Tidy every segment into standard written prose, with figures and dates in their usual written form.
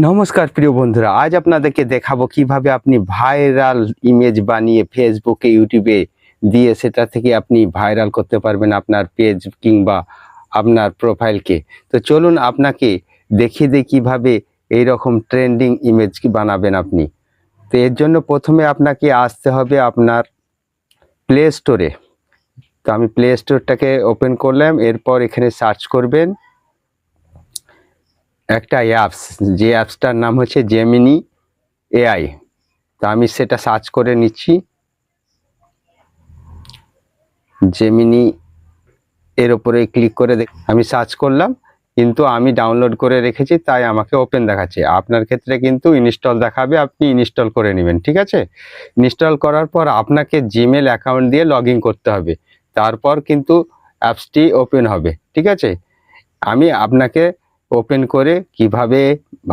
নমস্কার প্রিয় বন্ধুরা, আজ আপনাদেরকে দেখাবো কিভাবে আপনি ভাইরাল ইমেজ বানিয়ে ফেসবুকে ইউটিউবে দিয়ে সেটা থেকে আপনি ভাইরাল করতে পারবেন আপনার পেজ কিংবা আপনার প্রোফাইলকে। তো চলুন আপনাকে দেখিয়ে দিই কিভাবে এইরকম ট্রেন্ডিং ইমেজ কি বানাবেন আপনি। তো এর জন্য প্রথমে আপনাকে আসতে হবে আপনার প্লে স্টোরে। তো আমি প্লে স্টোরটাকে ওপেন করলাম, এরপর এখানে সার্চ করবেন একটা অ্যাপস, যে অ্যাপসটার নাম হচ্ছে জেমিনি এআই। তো আমি সেটা সার্চ করে নিচ্ছি, জেমিনি এর উপরে ক্লিক করে আমি সার্চ করলাম, কিন্তু আমি ডাউনলোড করে রেখেছি তাই আমাকে ওপেন দেখাচ্ছে। আপনার ক্ষেত্রে কিন্তু ইনস্টল দেখাবে, আপনি ইনস্টল করে নেবেন, ঠিক আছে। ইনস্টল করার পর আপনাকে জিমেল অ্যাকাউন্ট দিয়ে লগ ইন করতে হবে, তারপর কিন্তু অ্যাপসটি ওপেন হবে, ঠিক আছে। আমি আপনাকে ওপেন করে কিভাবে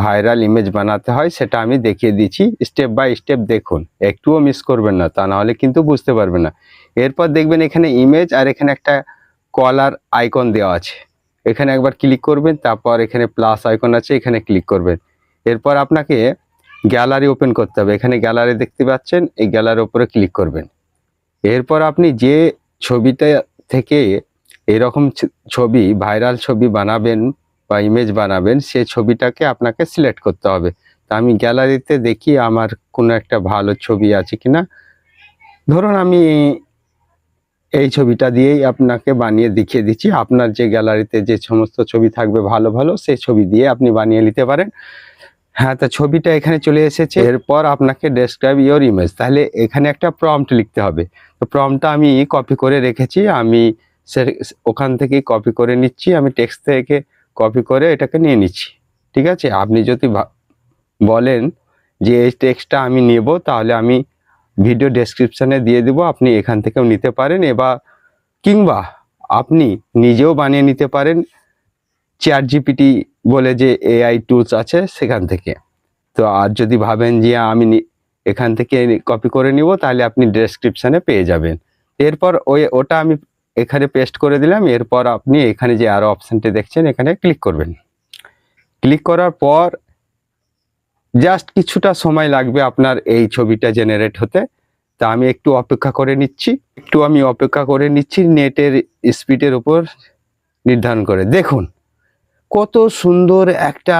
ভাইরাল ইমেজ বানাতে হয় সেটা আমি দেখিয়ে দিচ্ছি স্টেপ বাই স্টেপ। দেখুন, একটুও মিস করবেন না, তা নাহলে কিন্তু বুঝতে পারবেন না। এরপর দেখবেন এখানে ইমেজ আর এখানে একটা কলার আইকন দেওয়া আছে, এখানে একবার ক্লিক করবেন, তারপর এখানে প্লাস আইকন আছে, এখানে ক্লিক করবেন। এরপর আপনাকে গ্যালারি ওপেন করতে হবে, এখানে গ্যালারি দেখতে পাচ্ছেন, এই গ্যালারির উপরে ক্লিক করবেন। এরপর আপনি যে ছবিটা থেকে এরকম ছবি ভাইরাল ছবি বানাবেন বা ইমেজ বানাবেন, সেই ছবিটাকে আপনাকে সিলেক্ট করতে হবে। তা আমি গ্যালারিতে দেখি আমার কোনো একটা ভালো ছবি আছে কিনা। ধরুন আমি এই ছবিটা দিয়েই আপনাকে বানিয়ে দেখিয়ে দিচ্ছি। আপনার যে গ্যালারিতে যে সমস্ত ছবি থাকবে ভালো ভালো, সেই ছবি দিয়ে আপনি বানিয়ে নিতে পারেন। হ্যাঁ, তো ছবিটা এখানে চলে এসেছে। এরপর আপনাকে ডেসক্রাইব ইওর ইমেজ, তাহলে এখানে একটা প্রম্পট লিখতে হবে। তো প্রম্পটটা আমি কপি করে রেখেছি, আমি ওখান থেকেই কপি করে নিচ্ছি। আমি টেক্সট থেকে কপি করে এটাকে নিয়ে নিচ্ছি, ঠিক আছে। আপনি যদি বলেন যে এই টেক্সটটা আমি নেব, তাহলে আমি ভিডিও ডেসক্রিপশানে দিয়ে দেবো, আপনি এখান থেকেও নিতে পারেন, কিংবা আপনি নিজেও বানিয়ে নিতে পারেন চ্যাট জিপিটি বলে যে এআই টুলস আছে সেখান থেকে। তো আর যদি ভাবেন যে আমি এখান থেকে কপি করে নিব, তাহলে আপনি ডেসক্রিপশানে পেয়ে যাবেন। এরপর ওটা আমি এখানে পেস্ট করে দিলাম। এরপর আপনি এখানে যে আরও অপশানটি দেখছেন, এখানে ক্লিক করবেন। ক্লিক করার পর জাস্ট কিছুটা সময় লাগবে আপনার এই ছবিটা জেনারেট হতে। তা আমি একটু অপেক্ষা করে নিচ্ছি, নেটের স্পিডের উপর নির্ধারণ করে। দেখুন কত সুন্দর একটা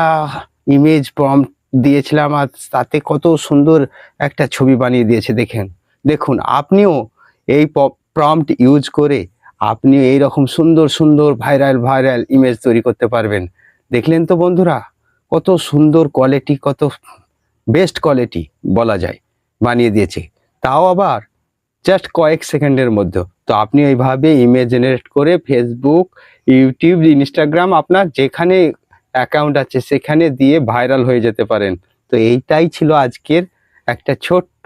ইমেজ প্রম্পট দিয়েছিলাম, আর তাতে কত সুন্দর একটা ছবি বানিয়ে দিয়েছে। দেখুন আপনিও এই প্রম্পট ইউজ করে আপনি এইরকম সুন্দর সুন্দর ভাইরাল ইমেজ তৈরি করতে পারবেন। দেখলেন তো বন্ধুরা, কত সুন্দর কোয়ালিটি, কত বেস্ট কোয়ালিটি বলা যায় বানিয়ে দিয়েছে, তাও আবার জাস্ট কয়েক সেকেন্ডের মধ্যে। তো আপনি এইভাবে ইমেজ জেনারেট করে ফেসবুক, ইউটিউব, ইনস্টাগ্রাম, আপনার যেখানে অ্যাকাউন্ট আছে সেখানে দিয়ে ভাইরাল হয়ে যেতে পারেন। তো এইটাই ছিল আজকের একটা ছোট্ট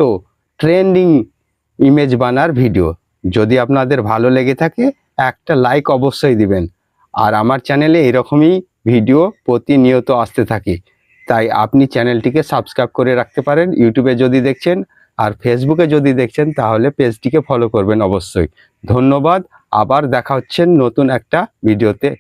ট্রেন্ডিং ইমেজ বানার ভিডিও। যদি আপনাদের ভালো লেগে থাকে একটা লাইক অবশ্যই দিবেন। আর আমার চ্যানেলে এরকমই ভিডিও প্রতিনিয়ত আসতে থাকে, তাই আপনি চ্যানেলটিকে সাবস্ক্রাইব করে রাখতে পারেন ইউটিউবে যদি দেখছেন। আর ফেসবুকে যদি দেখছেন তাহলে পেজটিকে ফলো করবেন অবশ্যই। ধন্যবাদ, আবার দেখা হচ্ছে নতুন একটা ভিডিওতে।